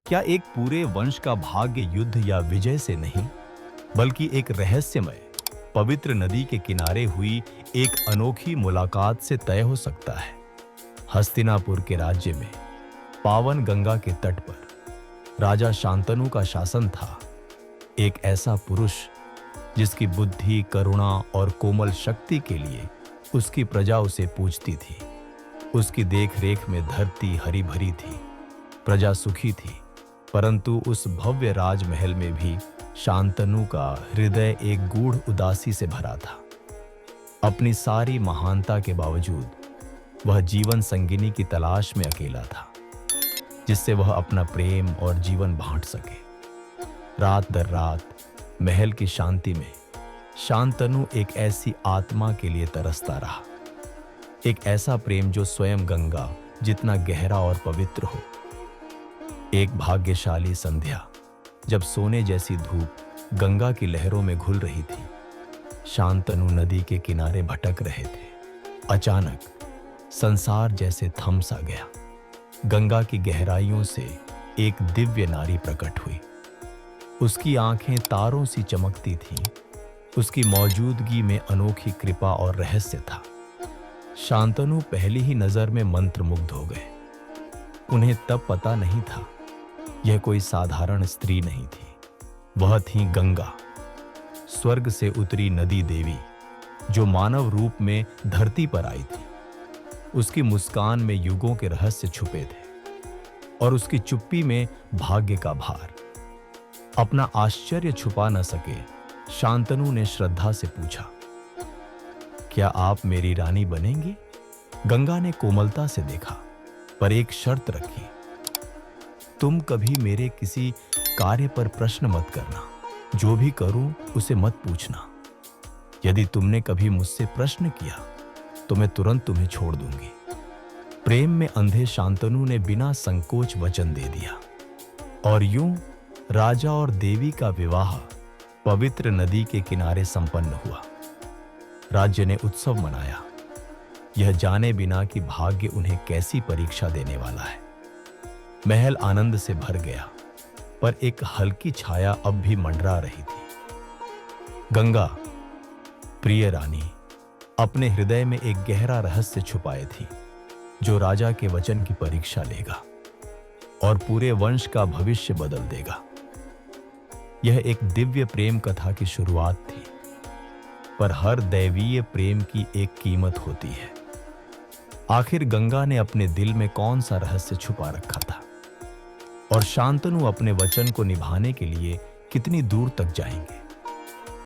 क्या एक पूरे वंश का भाग्य युद्ध या विजय से नहीं, बल्कि एक रहस्यमय पवित्र नदी के किनारे हुई एक अनोखी मुलाकात से तय हो सकता है। हस्तिनापुर के राज्य में पावन गंगा के तट पर राजा शांतनु का शासन था। एक ऐसा पुरुष जिसकी बुद्धि, करुणा और कोमल शक्ति के लिए उसकी प्रजा उसे पूजती थी। उसकी देखरेख में धरती हरी भरी थी, प्रजा सुखी थी। परंतु उस भव्य राजमहल में भी शांतनु का हृदय एक गूढ़ उदासी से भरा था। अपनी सारी महानता के बावजूद वह जीवन संगिनी की तलाश में अकेला था, जिससे वह अपना प्रेम और जीवन बांट सके। रात दर रात महल की शांति में शांतनु एक ऐसी आत्मा के लिए तरसता रहा, एक ऐसा प्रेम जो स्वयं गंगा जितना गहरा और पवित्र हो। एक भाग्यशाली संध्या, जब सोने जैसी धूप गंगा की लहरों में घुल रही थी, शांतनु नदी के किनारे भटक रहे थे। अचानक संसार जैसे थम सा गया। गंगा की गहराइयों से एक दिव्य नारी प्रकट हुई। उसकी आंखें तारों सी चमकती थीं। उसकी मौजूदगी में अनोखी कृपा और रहस्य था। शांतनु पहली ही नजर में मंत्रमुग्ध हो गए। उन्हें तब पता नहीं था यह कोई साधारण स्त्री नहीं थी, वह थी गंगा, स्वर्ग से उतरी नदी देवी, जो मानव रूप में धरती पर आई थी। उसकी मुस्कान में युगों के रहस्य छुपे थे और उसकी चुप्पी में भाग्य का भार। अपना आश्चर्य छुपा न सके, शांतनु ने श्रद्धा से पूछा, क्या आप मेरी रानी बनेंगी? गंगा ने कोमलता से देखा, पर एक शर्त रखी, तुम कभी मेरे किसी कार्य पर प्रश्न मत करना। जो भी करूं उसे मत पूछना। यदि तुमने कभी मुझसे प्रश्न किया तो मैं तुरंत तुम्हें छोड़ दूंगी। प्रेम में अंधे शांतनु ने बिना संकोच वचन दे दिया और यूं राजा और देवी का विवाह पवित्र नदी के किनारे संपन्न हुआ। राज्य ने उत्सव मनाया, यह जाने बिना कि भाग्य उन्हें कैसी परीक्षा देने वाला है। महल आनंद से भर गया, पर एक हल्की छाया अब भी मंडरा रही थी। गंगा, प्रिय रानी, अपने हृदय में एक गहरा रहस्य छुपाए थी, जो राजा के वचन की परीक्षा लेगा और पूरे वंश का भविष्य बदल देगा। यह एक दिव्य प्रेम कथा की शुरुआत थी, पर हर दैवीय प्रेम की एक कीमत होती है। आखिर गंगा ने अपने दिल में कौन सा रहस्य छुपा रखा था, और शांतनु अपने वचन को निभाने के लिए कितनी दूर तक जाएंगे?